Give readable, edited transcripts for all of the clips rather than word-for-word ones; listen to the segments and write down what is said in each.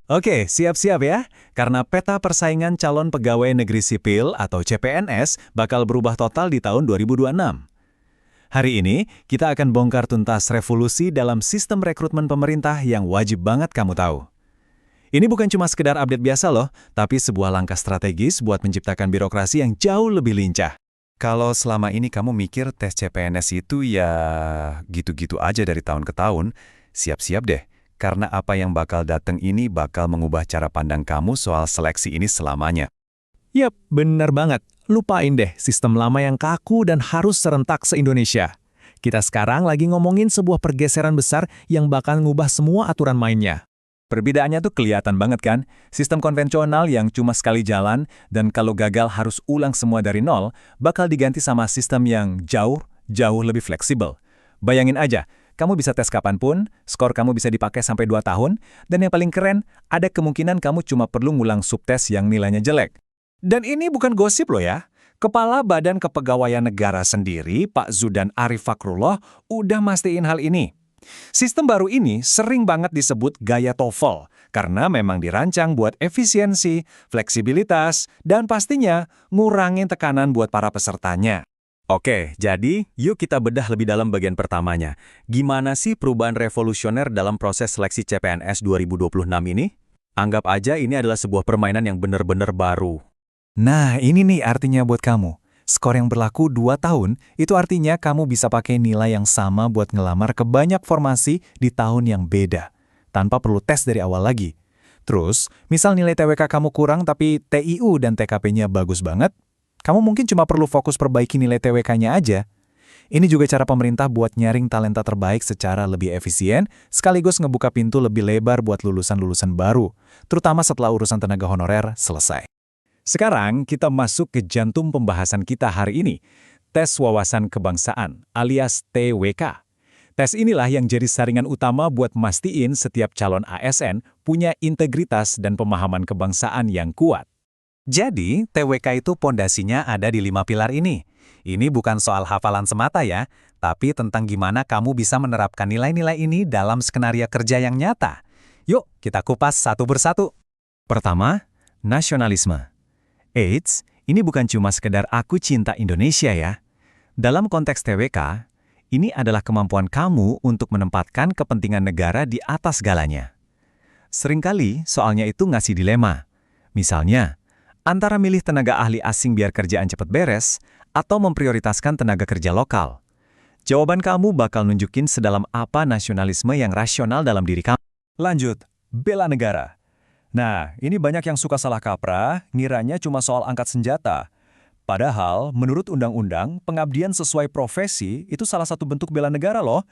Oke, siap-siap ya. Karena peta persaingan calon pegawai negeri sipil atau CPNS bakal berubah total di tahun 2026. Hari ini, kita akan bongkar tuntas revolusi dalam sistem rekrutmen pemerintah yang wajib banget kamu tahu. Ini bukan cuma sekedar update biasa loh, tapi sebuah langkah strategis buat menciptakan birokrasi yang jauh lebih lincah. Kalau selama ini kamu mikir tes CPNS itu ya gitu-gitu aja dari tahun ke tahun, siap-siap deh. Karena apa yang bakal datang ini bakal mengubah cara pandang kamu soal seleksi ini selamanya. Yap, benar banget. Lupain deh sistem lama yang kaku dan harus serentak se-Indonesia. Kita sekarang lagi ngomongin sebuah pergeseran besar yang bakal ngubah semua aturan mainnya. Perbedaannya tuh kelihatan banget kan? Sistem konvensional yang cuma sekali jalan dan kalau gagal harus ulang semua dari nol, bakal diganti sama sistem yang jauh lebih fleksibel. Bayangin aja, kamu bisa tes kapanpun, skor kamu bisa dipakai sampai 2 tahun, dan yang paling keren, ada kemungkinan kamu cuma perlu ngulang subtes yang nilainya jelek. Dan ini bukan gosip loh ya. Kepala Badan Kepegawaian Negara sendiri, Pak Zudan Arif Fakrullah, udah mastiin hal ini. Sistem baru ini sering banget disebut gaya TOEFL, karena memang dirancang buat efisiensi, fleksibilitas, dan pastinya ngurangin tekanan buat para pesertanya. Oke, jadi yuk kita bedah lebih dalam bagian pertamanya. Gimana sih perubahan revolusioner dalam proses seleksi CPNS 2026 ini? Anggap aja ini adalah sebuah permainan yang benar-benar baru. Nah, ini nih artinya buat kamu. Skor yang berlaku 2 tahun, itu artinya kamu bisa pakai nilai yang sama buat ngelamar ke banyak formasi di tahun yang beda, tanpa perlu tes dari awal lagi. Terus, misal nilai TWK kamu kurang tapi TIU dan TKP-nya bagus banget, kamu mungkin cuma perlu fokus perbaiki nilai TWK-nya aja. Ini juga cara pemerintah buat nyaring talenta terbaik secara lebih efisien, sekaligus ngebuka pintu lebih lebar buat lulusan-lulusan baru, terutama setelah urusan tenaga honorer selesai. Sekarang kita masuk ke jantung pembahasan kita hari ini, tes wawasan kebangsaan alias TWK. Tes inilah yang jadi saringan utama buat mastiin setiap calon ASN punya integritas dan pemahaman kebangsaan yang kuat. Jadi, TWK itu pondasinya ada di 5 pilar ini. Ini bukan soal hafalan semata ya, tapi tentang gimana kamu bisa menerapkan nilai-nilai ini dalam skenario kerja yang nyata. Yuk, kita kupas satu persatu. Pertama, nasionalisme. Eits, ini bukan cuma sekedar aku cinta Indonesia ya. Dalam konteks TWK, ini adalah kemampuan kamu untuk menempatkan kepentingan negara di atas segalanya. Seringkali soalnya itu ngasih dilema. Misalnya, antara milih tenaga ahli asing biar kerjaan cepat beres, atau memprioritaskan tenaga kerja lokal. Jawaban kamu bakal nunjukin sedalam apa nasionalisme yang rasional dalam diri kamu. Lanjut, bela negara. Nah, ini banyak yang suka salah kaprah, ngiranya cuma soal angkat senjata. Padahal, menurut undang-undang, pengabdian sesuai profesi itu salah satu bentuk bela negara loh.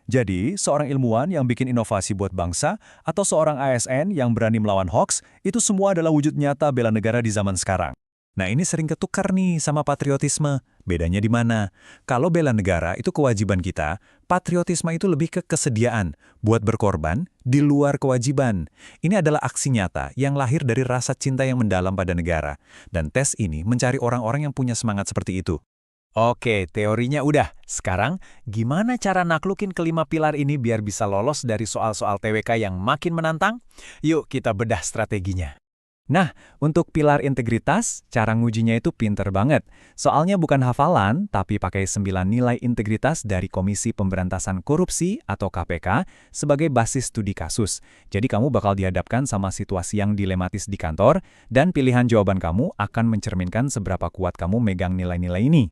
Jadi, seorang ilmuwan yang bikin inovasi buat bangsa atau seorang ASN yang berani melawan hoaks, itu semua adalah wujud nyata bela negara di zaman sekarang. Nah, ini sering ketukar nih sama patriotisme. Bedanya di mana? Kalau bela negara itu kewajiban kita, patriotisme itu lebih ke kesediaan buat berkorban di luar kewajiban. Ini adalah aksi nyata yang lahir dari rasa cinta yang mendalam pada negara. Dan tes ini mencari orang-orang yang punya semangat seperti itu. Oke, teorinya udah. Sekarang, gimana cara naklukin kelima pilar ini biar bisa lolos dari soal-soal TWK yang makin menantang? Yuk kita bedah strateginya. Nah, untuk pilar integritas, cara ngujinya itu pinter banget. Soalnya bukan hafalan, tapi pakai 9 nilai integritas dari Komisi Pemberantasan Korupsi atau KPK sebagai basis studi kasus. Jadi kamu bakal dihadapkan sama situasi yang dilematis di kantor, dan pilihan jawaban kamu akan mencerminkan seberapa kuat kamu megang nilai-nilai ini.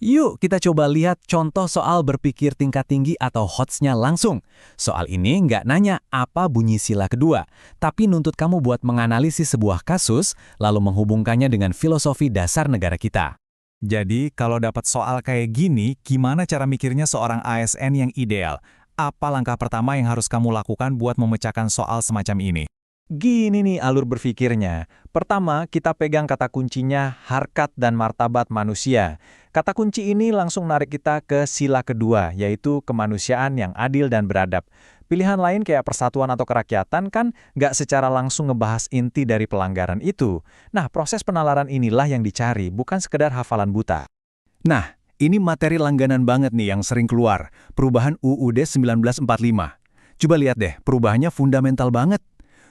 Yuk kita coba lihat contoh soal berpikir tingkat tinggi atau HOTS-nya langsung. Soal ini nggak nanya apa bunyi sila kedua, tapi nuntut kamu buat menganalisis sebuah kasus, lalu menghubungkannya dengan filosofi dasar negara kita. Jadi kalau dapat soal kayak gini, gimana cara mikirnya seorang ASN yang ideal? Apa langkah pertama yang harus kamu lakukan buat memecahkan soal semacam ini? Gini nih alur berpikirnya. Pertama, kita pegang kata kuncinya harkat dan martabat manusia. Kata kunci ini langsung narik kita ke sila kedua, yaitu kemanusiaan yang adil dan beradab. Pilihan lain kayak persatuan atau kerakyatan kan nggak secara langsung ngebahas inti dari pelanggaran itu. Nah, proses penalaran inilah yang dicari, bukan sekedar hafalan buta. Nah, ini materi langganan banget nih yang sering keluar, perubahan UUD 1945. Coba lihat deh, perubahannya fundamental banget.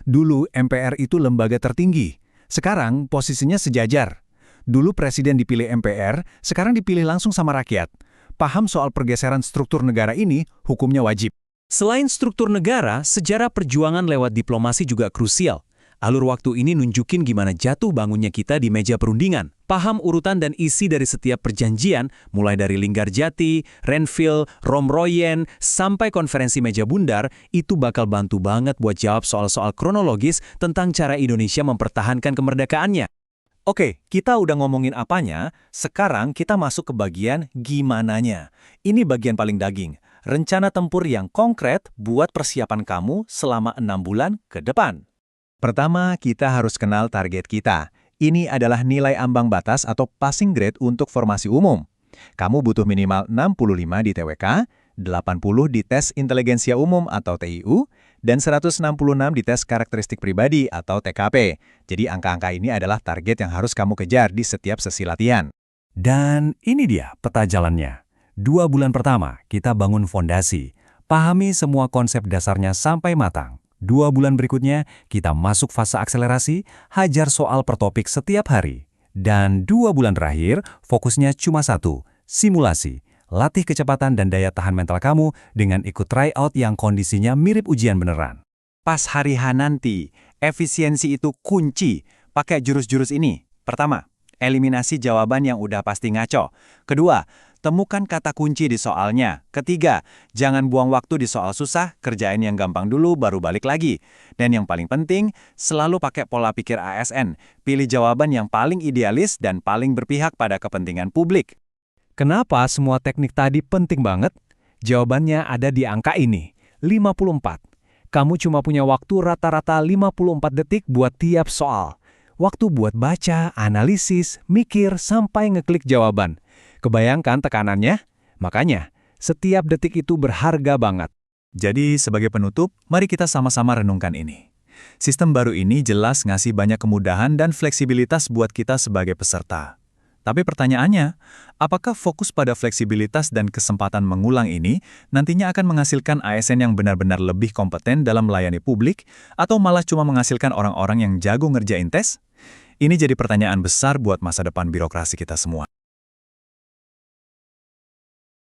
Dulu MPR itu lembaga tertinggi, sekarang posisinya sejajar. Dulu presiden dipilih MPR, sekarang dipilih langsung sama rakyat. Paham soal pergeseran struktur negara ini, hukumnya wajib. Selain struktur negara, sejarah perjuangan lewat diplomasi juga krusial. Alur waktu ini nunjukin gimana jatuh bangunnya kita di meja perundingan. Paham urutan dan isi dari setiap perjanjian, mulai dari Linggarjati, Renville, Romroyen, sampai konferensi meja bundar, itu bakal bantu banget buat jawab soal-soal kronologis tentang cara Indonesia mempertahankan kemerdekaannya. Oke, kita udah ngomongin apanya, sekarang kita masuk ke bagian gimananya. Ini bagian paling daging, rencana tempur yang konkret buat persiapan kamu selama 6 bulan ke depan. Pertama, kita harus kenal target kita. Ini adalah nilai ambang batas atau passing grade untuk formasi umum. Kamu butuh minimal 65 di TWK, 80 di tes inteligensia umum atau TIU, dan 166 di tes karakteristik pribadi atau TKP. Jadi angka-angka ini adalah target yang harus kamu kejar di setiap sesi latihan. Dan ini dia peta jalannya. 2 bulan pertama, kita bangun fondasi. Pahami semua konsep dasarnya sampai matang. 2 bulan berikutnya, kita masuk fase akselerasi, hajar soal per topik setiap hari. Dan 2 bulan terakhir, fokusnya cuma satu, simulasi. Latih kecepatan dan daya tahan mental kamu dengan ikut tryout yang kondisinya mirip ujian beneran. Pas hari H nanti, efisiensi itu kunci. Pakai jurus-jurus ini. Pertama, eliminasi jawaban yang udah pasti ngaco. Kedua, temukan kata kunci di soalnya. Ketiga, jangan buang waktu di soal susah, kerjain yang gampang dulu baru balik lagi. Dan yang paling penting, selalu pakai pola pikir ASN. Pilih jawaban yang paling idealis dan paling berpihak pada kepentingan publik. Kenapa semua teknik tadi penting banget? Jawabannya ada di angka ini, 54. Kamu cuma punya waktu rata-rata 54 detik buat tiap soal. Waktu buat baca, analisis, mikir, sampai ngeklik jawaban. Kebayangkan tekanannya? Makanya, setiap detik itu berharga banget. Jadi, sebagai penutup, mari kita sama-sama renungkan ini. Sistem baru ini jelas ngasih banyak kemudahan dan fleksibilitas buat kita sebagai peserta. Tapi pertanyaannya, apakah fokus pada fleksibilitas dan kesempatan mengulang ini nantinya akan menghasilkan ASN yang benar-benar lebih kompeten dalam melayani publik, atau malah cuma menghasilkan orang-orang yang jago ngerjain tes? Ini jadi pertanyaan besar buat masa depan birokrasi kita semua.